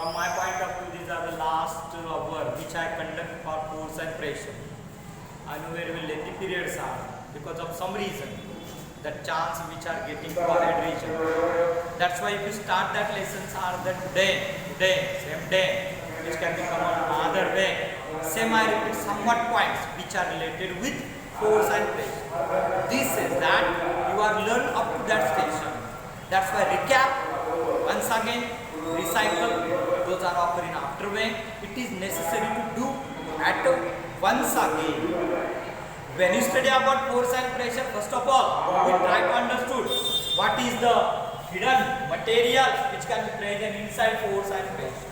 From my point of view, these are the last hour which I conduct for force and pressure. I know very well lengthy periods are because of some reason the chance which are getting for adhesion. That's why if you start that lessons are that today, same day, which can become on another day. Same I repeat somewhat points which are related with force and pressure. This is that you are learned up to that station. That's why recap once again, recycle, those are occurring after way. It is necessary to do at once again. When you study about force and pressure, first of all, we try to understood what is the hidden material which can be present inside force and pressure.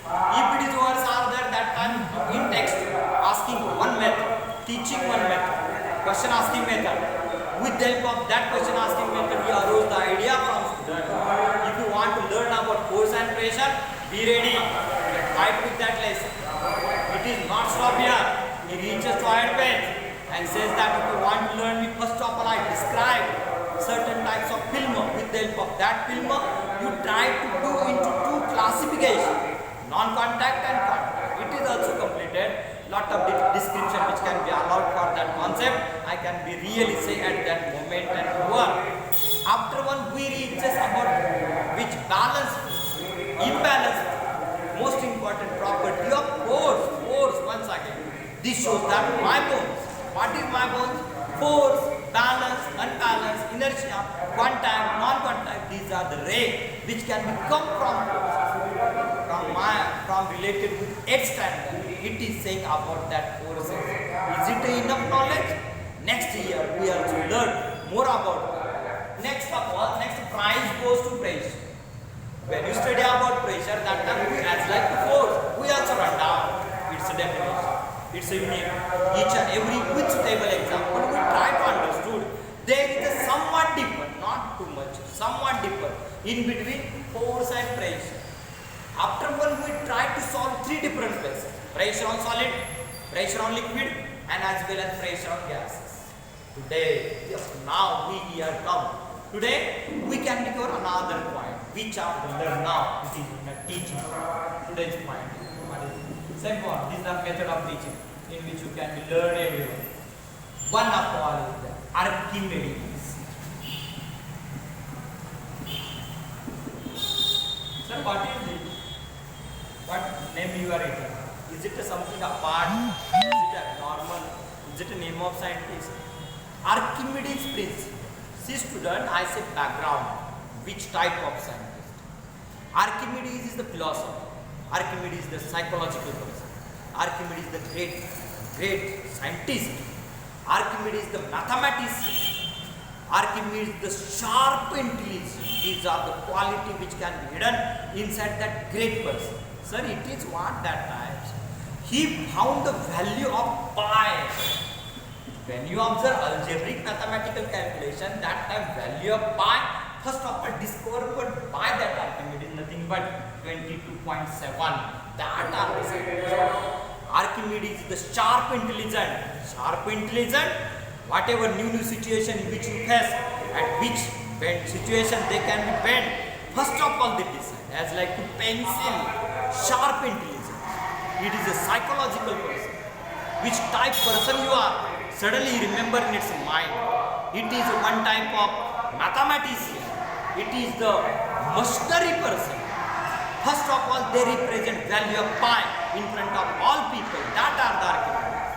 If it is words are there, that time in text asking one method, teaching one method, question asking method. With the help of that question asking method, we arose the idea from student. If you want to learn about force and pressure, be ready. Fight with that lesson. It is not stop here. He reaches to higher page and says that if you want to learn me, first of all I describe certain types of film. With the help of that film, you try to do into two classification, non-contact and contact. It is also completed. Lot of description which can be allowed for that concept. I can be really say at that moment and work. After one we reaches about which balance, imbalance, most important property of force once again. This shows that my bones. What is my bones? Force, balance, unbalance, inertia, contact, non-contact. These are the ray which can come from related with 8 standard. It is saying about that forces. Is it enough knowledge? Next year we have to learn more about that. Next of all, next prize goes to pressure. When you study about pressure, that time we as like the force, we also run down its definition. It's a unique. Each and every with suitable example, we try to understood. There is a somewhat different, not too much, somewhat different in between force and pressure. After one, we try to solve 3 different places: pressure on solid, pressure on liquid, and as well as pressure on gases. Today, just now we here come. Today, we can cover another point, which are learn now. It is in the teaching. Today's point. Same one. This is the method of teaching in which you can learn everything. One of all is the Archimedes. Sir, what is it? What name you are writing? Is it something apart? Is it a normal? Is it a name of scientist? Archimedes principle. See student, I say background. Which type of scientist? Archimedes is the philosopher. Archimedes is the psychological person. Archimedes is the great scientist. Archimedes is the mathematician. Archimedes is the sharp intelligence. These are the quality which can be hidden inside that great person. Sir, it is what that times. He found the value of pi. When you observe algebraic mathematical calculation, that time value of pi, first of all discovered by that Archimedes is nothing but 22.7. That are the scientists. Archimedes is the sharp intelligent. Sharp intelligent, whatever new situation which you face, at which situation they can be bent. First of all they decide, as like to pencil, sharp intelligence. It is a psychological person. Which type person you are, suddenly remember in its mind. It is one type of mathematician. It is the mastery person. First of all, they represent value of pi in front of all people. That are the Archimedes.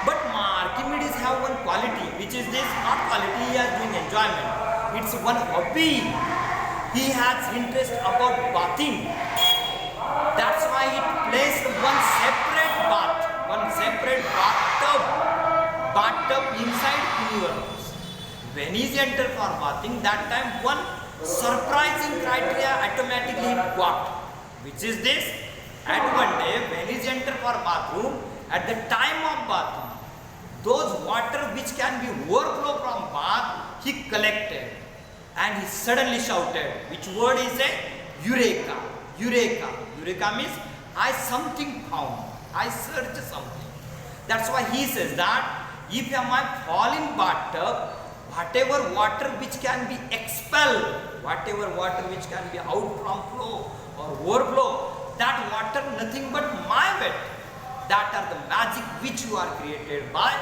But Archimedes have one quality, which is this, not quality, he has doing enjoyment. It's one hobby. He has interest about bathing. That's why he placed one separate bathtub inside universe. When he entered for bathing, that time one surprising criteria automatically got, which is this. At one day, when he entered for bathroom, at the time of bathing, those water which can be overflow from bath, he collected and he suddenly shouted, which word is a eureka. Eureka means I something found, I searched something. That's why he says that if I might fall in bathtub, whatever water which can be expelled, whatever water which can be out from flow or overflow, that water nothing but my weight. That are the magic which you are created by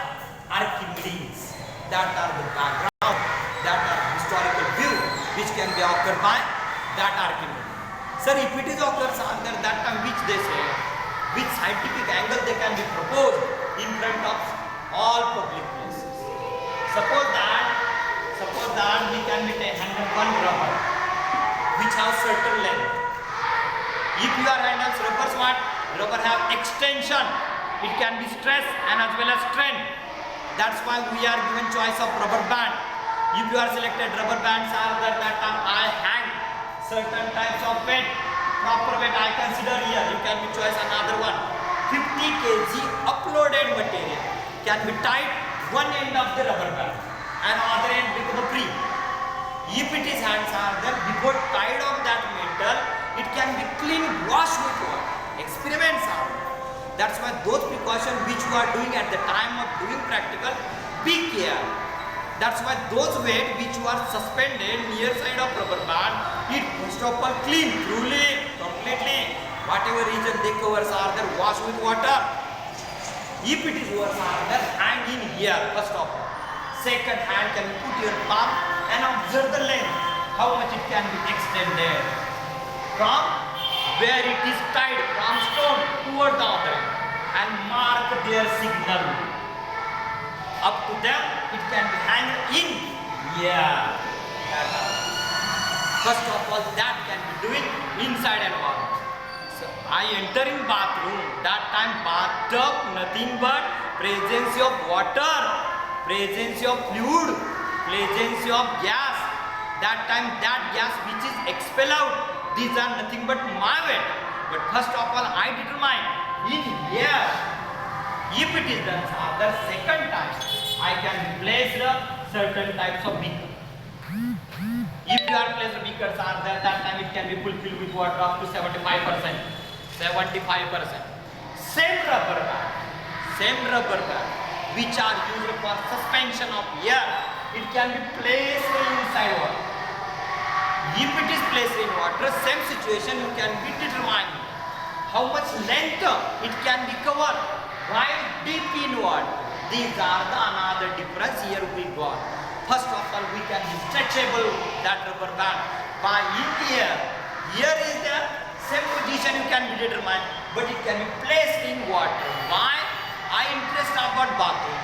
Archimedes. That are the background, that are historical view which can be occurred by that Archimedes. Sir, if it is occurs under that time which they say, which scientific angle they can be proposed in front of all public places. Suppose that we can be handle one rubber which has certain length. If you are handles rubbers, what? Rubber have extension. It can be stress and as well as strain. That's why we are given choice of rubber band. If you are selected rubber bands are that time I hang certain types of weight. Proper weight I consider here. You can be choice another one. 50 kg uploaded material can be tied one end of the rubber band and other end become free. If it is hands are there, before tied of that metal, it can be clean washed with water. Experiments are there. That's why those precautions which you are doing at the time of doing practical, be careful. That's why those weight which you are suspended near side of rubber band, it first of all clean, truly, completely. Whatever region they covers are there, wash with water. If it is yours are there, hang in here first of all. Second hand can be put your palm and observe the length, how much it can be extended from where it is tied from stone toward the other end and mark their signal. Up to them, it can be hanged in here. First of all, that can be doing inside and out. So I enter in bathroom. That time bathtub nothing but presence of water, presence of fluid, presence of gas. That time that gas which is expelled out, these are nothing but my weight. But first of all, I determine in here. If it is done the second time, I can place certain types of beaker. If you are placed beakers are there, that time it can be fulfilled with water up to 75%. 75%. Same rubber band, which are used for suspension of air, it can be placed inside water. If it is placed in water, same situation you can be determined how much length it can be covered while deep in water. These are the another difference here we got. First of all, we can be stretchable that rubber band by in here. Here is the same position you can be determined, but it can be placed in water. Why? I interest about bathing.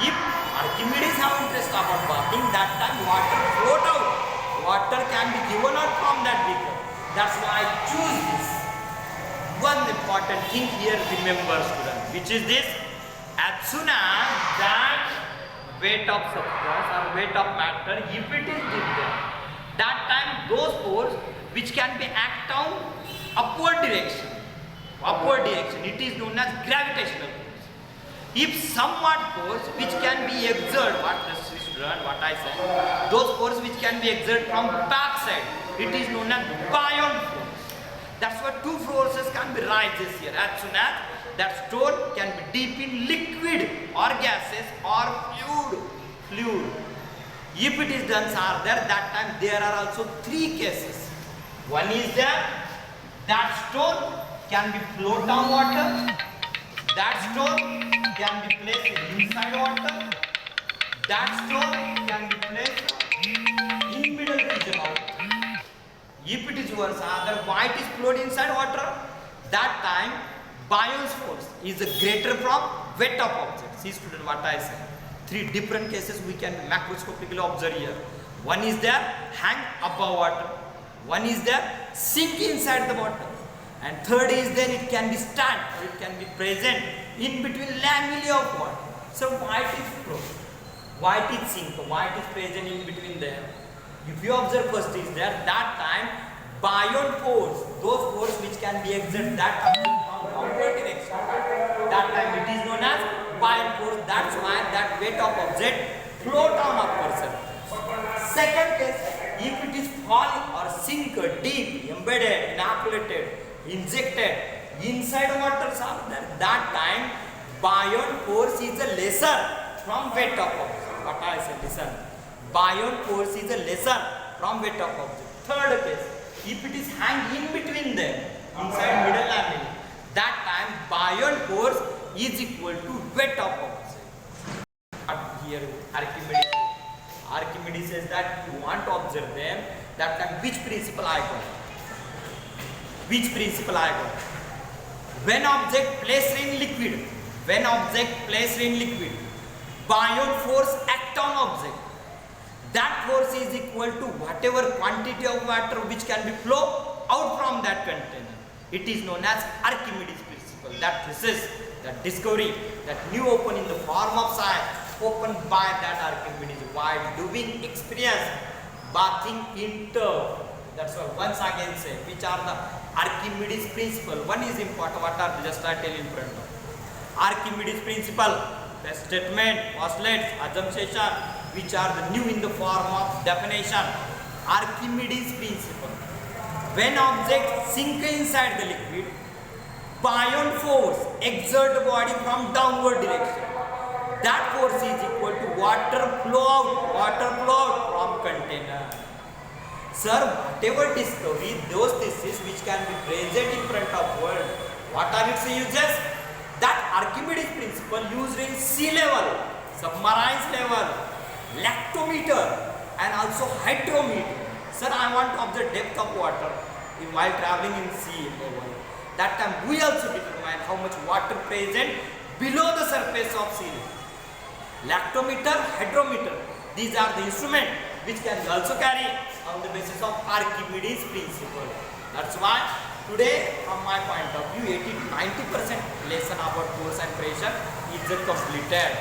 If Archimedes have interest about bathing, that time water float out. Water can be given out from that beaker. That's why I choose this. One important thing here, remember students, which is this: as soon as that weight of substance or weight of matter, if it is different, that time those force which can be act on upward direction, it is known as gravitational force. If somewhat force which can be exerted, what I said, those force which can be exerted from back side, it is known as buoyant force. That's why two forces can be rises here. As soon as that stone can be deep in liquid or gases or fluid. If it is done are there, that time there are also three cases. One is that stone can be float on water. That stone can be placed inside water. That stone can be placed in middle region of water. If it is yours, why it is float inside water? That time buoyant force is greater from weight of object. See student, what I said. Three different cases we can macroscopically observe here. One is there hang above water. One is there sink inside the water. And third is there it can be stand or it can be present in between lamellae of water. So why it is float? Why it is sink? Why it is present in between there? If you observe first is there, that time buoyant force, those force which can be exerted that upward direction, that time it is known as buoyant force. That's why that weight of object float on upward surface. Second case, if it is fall or sink deep, embedded, inoculated, injected inside water, that time buoyant force is a lesser from weight of object. What I said, listen. Buoyant force is a lesser from weight of object. Third case, if it is hang in between them, inside middle lamella, that time buoyant force is equal to weight of object. Here Archimedes says that you want to observe them, that time which principle I got? Which principle I got? When object placed in liquid, buoyant force act on object. That force is equal to whatever quantity of water which can be flow out from that container. It is known as Archimedes principle. That this is the discovery that new open in the form of science, opened by that Archimedes while doing experience bathing in turf. That's why once again say which are the Archimedes principle. One is important. What are just I tell in front of Archimedes principle, the statement, postulates, assumption, which are the new in the form of definition. Archimedes principle. When objects sink inside the liquid, buoyant force exert the body from downward direction. That force is equal to water flow out from container. Sir, whatever discovery, those theses which can be present in front of world, what are its uses? That Archimedes principle used in sea level, submarine level, lactometer and also hydrometer. Sir, I want to observe depth of water while traveling in sea level. That time we also determine how much water present below the surface of sea level. Lactometer, hydrometer, these are the instruments which can also carry on the basis of Archimedes principle. That's why today from my point of view 80 to 90% lesson about force and pressure is completed.